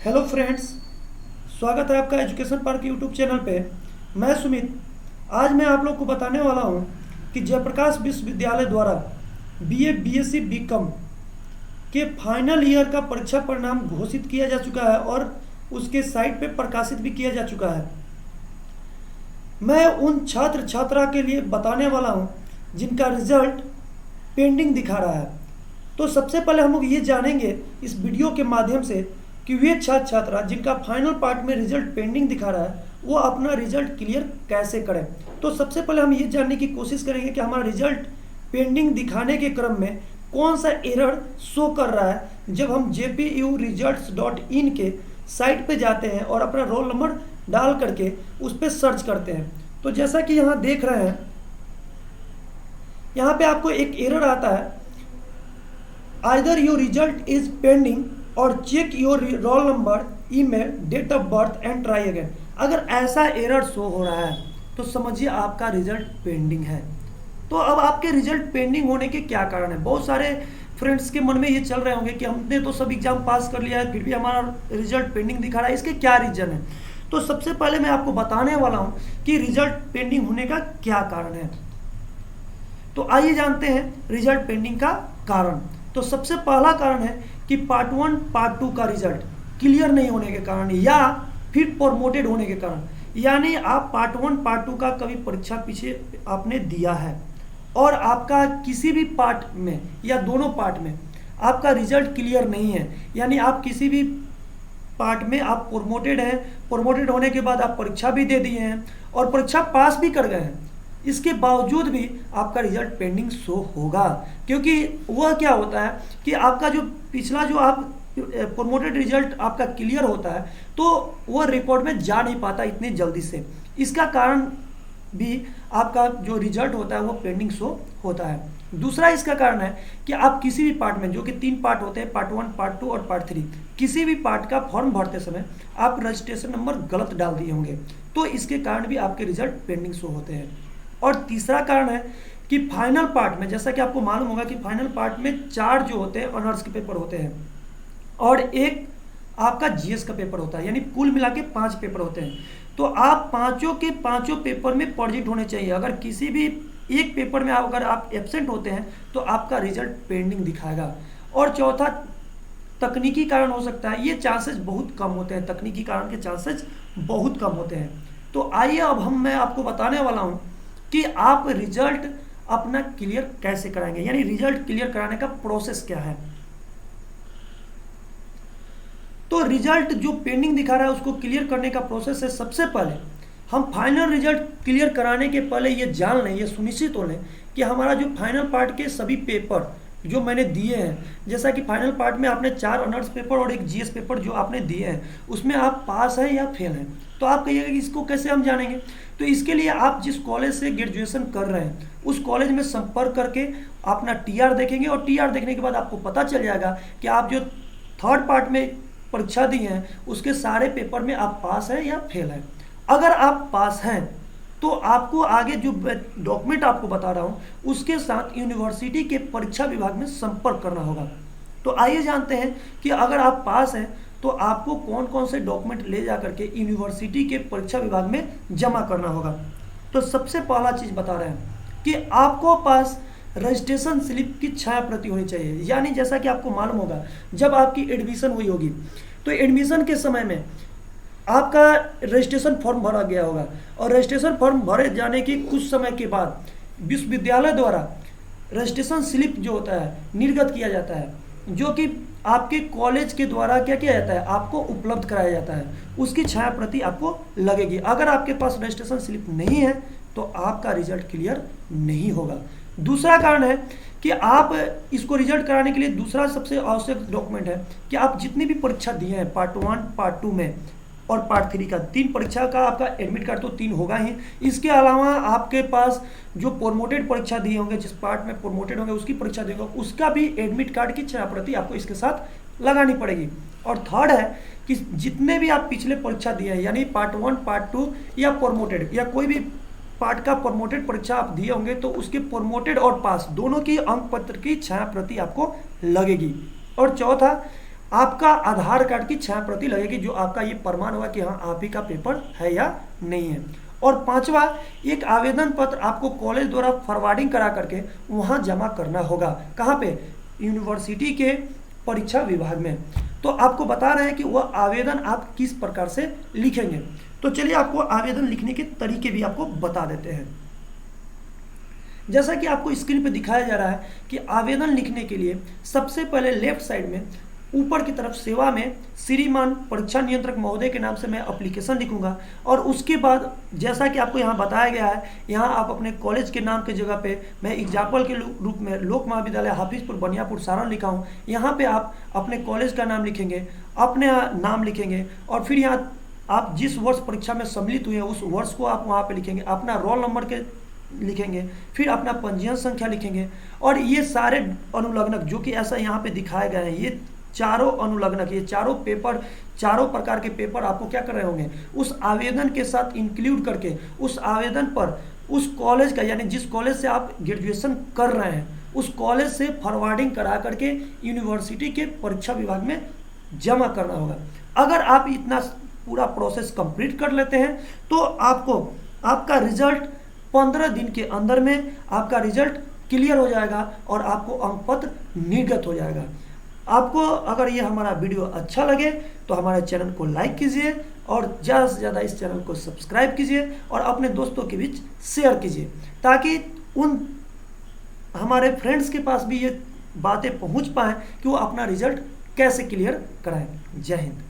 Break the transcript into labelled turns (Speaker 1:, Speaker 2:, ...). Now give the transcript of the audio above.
Speaker 1: Hello friends, स्वागत है आपका एजुकेशन पार्क यूट्यूब चैनल पे। मैं सुमित। आज मैं आप लोग को बताने वाला हूँ कि जयप्रकाश विश्वविद्यालय द्वारा बीए, बीएससी, बीकॉम के फाइनल ईयर का परीक्षा परिणाम घोषित किया जा चुका है और उसके साइट पे प्रकाशित भी किया जा चुका है। मैं उन छात्र छात्रा के लिए बताने वाला हूँ जिनका रिजल्ट पेंडिंग दिखा रहा है। तो सबसे पहले हम लोग ये जानेंगे इस वीडियो के माध्यम से कि वे छात्र छात्रा जिनका फाइनल पार्ट में रिजल्ट पेंडिंग दिखा रहा है वो अपना रिजल्ट क्लियर कैसे करें। तो सबसे पहले हम ये जानने की कोशिश करेंगे कि हमारा रिजल्ट पेंडिंग दिखाने के क्रम में कौन सा एरर शो कर रहा है जब हम jpuresults.in के साइट पे जाते हैं और अपना रोल नंबर डाल करके उस पर सर्च करते हैं। तो जैसा कि यहाँ देख रहे हैं, यहाँ पे आपको एक एरर आता है, either your result is pending or check your roll number, email, date of birth and try again. अगर ऐसा एरर शो हो रहा है तो समझिए आपका रिजल्ट पेंडिंग है। तो अब आपके रिजल्ट पेंडिंग होने के क्या कारण है? बहुत सारे फ्रेंड्स के मन में ये चल रहे होंगे कि हमने तो सब एग्जाम पास कर लिया है फिर भी हमारा रिजल्ट पेंडिंग दिखा रहा है, इसके क्या रीजन है? तो सबसे पहले मैं आपको बताने वाला हूँ कि रिजल्ट पेंडिंग होने का क्या कारण है। तो आइए जानते हैं रिजल्ट पेंडिंग का कारण। तो सबसे पहला कारण है कि पार्ट 1 पार्ट 2 का रिजल्ट क्लियर नहीं होने के कारण या फिर प्रमोटेड होने के कारण। यानी आप पार्ट 1 पार्ट 2 का कभी परीक्षा पीछे आपने दिया है और आपका किसी भी पार्ट में या दोनों पार्ट में आपका रिजल्ट क्लियर नहीं है, यानी आप किसी भी पार्ट में आप प्रमोटेड हैं, प्रमोटेड होने के बाद आप परीक्षा भी दे दिए हैं और परीक्षा पास भी कर गए हैं, इसके बावजूद भी आपका रिजल्ट पेंडिंग शो होगा। क्योंकि वह क्या होता है कि आपका जो पिछला जो आप प्रमोटेड रिजल्ट आपका क्लियर होता है तो वह रिकॉर्ड में जा नहीं पाता इतनी जल्दी से। इसका कारण भी आपका जो रिजल्ट होता है वो पेंडिंग शो होता है। दूसरा इसका कारण है कि आप किसी भी पार्ट में, जो कि 3 पार्ट होते हैं, पार्ट 1 पार्ट 2 और पार्ट 3, किसी भी पार्ट का फॉर्म भरते समय आप रजिस्ट्रेशन नंबर गलत डाल दिए होंगे, तो इसके कारण भी आपके रिजल्ट पेंडिंग शो होते हैं। और तीसरा कारण है कि फाइनल पार्ट में, जैसा कि आपको मालूम होगा कि फाइनल पार्ट में 4 जो होते हैं ऑनर्स के पेपर होते हैं और एक आपका जीएस का पेपर होता है, यानी कुल मिला के 5 पेपर होते हैं। तो आप पांचों के पांचों पेपर में प्रोजेक्ट होने चाहिए। अगर किसी भी एक पेपर में अगर आप एब्सेंट होते हैं तो आपका रिजल्ट पेंडिंग दिखाएगा। और चौथा तकनीकी कारण हो सकता है, ये चांसेस बहुत कम होते हैं, तकनीकी कारण के चांसेस बहुत कम होते हैं। तो आइए अब मैं आपको बताने वाला हूँ कि आप रिजल्ट अपना क्लियर कैसे कराएंगे, यानी रिजल्ट क्लियर कराने का प्रोसेस क्या है। तो रिजल्ट जो पेंडिंग दिखा रहा है उसको क्लियर करने का प्रोसेस है, सबसे पहले हम फाइनल रिजल्ट क्लियर कराने के पहले ये जान लें, ये सुनिश्चित हो लें कि हमारा जो फाइनल पार्ट के सभी पेपर जो मैंने दिए हैं, जैसा कि फाइनल पार्ट में आपने 4 ऑनर्स पेपर और एक जीएस पेपर जो आपने दिए हैं, उसमें आप पास हैं या फेल हैं। तो आप कहिएगा कि इसको कैसे हम जानेंगे? तो इसके लिए आप जिस कॉलेज से ग्रेजुएशन कर रहे हैं उस कॉलेज में संपर्क करके अपना टीआर देखेंगे और टीआर देखने के बाद आपको पता चल जाएगा कि आप जो 3rd पार्ट में परीक्षा दी हैं उसके सारे पेपर में आप पास हैं या फेल हैं। अगर आप पास हैं तो आपको आगे जो डॉक्यूमेंट आपको बता रहा हूँ उसके साथ यूनिवर्सिटी के परीक्षा विभाग में संपर्क करना होगा। तो आइए जानते हैं कि अगर आप पास हैं तो आपको कौन कौन से डॉक्यूमेंट ले जा करके यूनिवर्सिटी के परीक्षा विभाग में जमा करना होगा। तो सबसे पहला चीज़ बता रहे हैं कि आपको पास रजिस्ट्रेशन स्लिप की छाया प्रति होनी चाहिए। यानी जैसा कि आपको मालूम होगा जब आपकी एडमिशन हुई होगी तो एडमिशन के समय में आपका रजिस्ट्रेशन फॉर्म भरा गया होगा और रजिस्ट्रेशन फॉर्म भरे जाने के कुछ समय के बाद विश्वविद्यालय द्वारा रजिस्ट्रेशन स्लिप जो होता है निर्गत किया जाता है, जो कि आपके कॉलेज के द्वारा क्या किया जाता है, आपको उपलब्ध कराया जाता है। उसकी छाया प्रति आपको लगेगी। अगर आपके पास रजिस्ट्रेशन स्लिप नहीं है तो आपका रिजल्ट क्लियर नहीं होगा। दूसरा कारण है कि आप इसको रिजल्ट कराने के लिए दूसरा सबसे आवश्यक डॉक्यूमेंट है कि आप जितनी भी परीक्षा दिए हैं पार्ट 1 पार्ट 2 में और पार्ट 3 का 3 परीक्षा का आपका एडमिट कार्ड तो 3 होगा ही। इसके अलावा आपके पास जो प्रमोटेड परीक्षा दिए होंगे, जिस पार्ट में प्रमोटेड होंगे उसकी परीक्षा देंगे, उसका भी एडमिट कार्ड की छाया प्रति आपको इसके साथ लगानी पड़ेगी। और थर्ड है कि जितने भी आप पिछले परीक्षा दिए हैं, यानी पार्ट 1 पार्ट 2 या प्रमोटेड या कोई भी पार्ट का प्रमोटेड परीक्षा आप दिए होंगे तो उसके प्रमोटेड और पास दोनों की अंक पत्र की छाया प्रति आपको लगेगी। और चौथा, आपका आधार कार्ड की 6 प्रति लगेगी, जो आपका ये प्रमाण होगा कि हाँ आप ही का पेपर है या नहीं है। और 5वां, एक आवेदन पत्र आपको कॉलेज द्वारा फॉरवर्डिंग करा करके वहाँ जमा करना होगा। कहाँ पे? यूनिवर्सिटी के परीक्षा विभाग में। तो आपको बता रहे हैं कि वह आवेदन आप किस प्रकार से लिखेंगे। तो चलिए आपको आवेदन लिखने के तरीके भी आपको बता देते हैं। जैसा कि आपको स्क्रीन पे दिखाया जा रहा है कि आवेदन लिखने के लिए सबसे पहले लेफ्ट साइड में ऊपर की तरफ सेवा में श्रीमान परीक्षा नियंत्रक महोदय के नाम से मैं एप्लीकेशन लिखूंगा। और उसके बाद जैसा कि आपको यहाँ बताया गया है, यहाँ आप अपने कॉलेज के नाम के जगह पे मैं एग्जाम्पल के रूप में लोक महाविद्यालय हाफिजपुर बनियापुर सारण लिखा हूँ। यहाँ पे आप अपने कॉलेज का नाम लिखेंगे, अपने नाम लिखेंगे, और फिर यहाँ आप जिस वर्ष परीक्षा में सम्मिलित हुए हैं उस वर्ष को आप वहाँ पे लिखेंगे, अपना रोल नंबर के लिखेंगे, फिर अपना पंजीयन संख्या लिखेंगे। और ये सारे अनुलग्नक जो कि ऐसा यहाँ पे दिखाए गए हैं, ये चारों अनुलग्नक, ये चारों पेपर, चारों प्रकार के पेपर आपको क्या कर रहे होंगे, उस आवेदन के साथ इंक्लूड करके उस आवेदन पर उस कॉलेज का, यानी जिस कॉलेज से आप ग्रेजुएशन कर रहे हैं उस कॉलेज से फॉरवर्डिंग करा करके यूनिवर्सिटी के परीक्षा विभाग में जमा करना होगा। अगर आप इतना पूरा प्रोसेस कंप्लीट कर लेते हैं तो आपको आपका रिजल्ट 15 दिन के अंदर में आपका रिजल्ट क्लियर हो जाएगा और आपको अंक पत्र निर्गत हो जाएगा। आपको अगर ये हमारा वीडियो अच्छा लगे तो हमारे चैनल को लाइक कीजिए और ज़्यादा से ज़्यादा इस चैनल को सब्सक्राइब कीजिए और अपने दोस्तों के बीच शेयर कीजिए, ताकि उन हमारे फ्रेंड्स के पास भी ये बातें पहुंच पाएँ कि वो अपना रिजल्ट कैसे क्लियर कराएं। जय हिंद।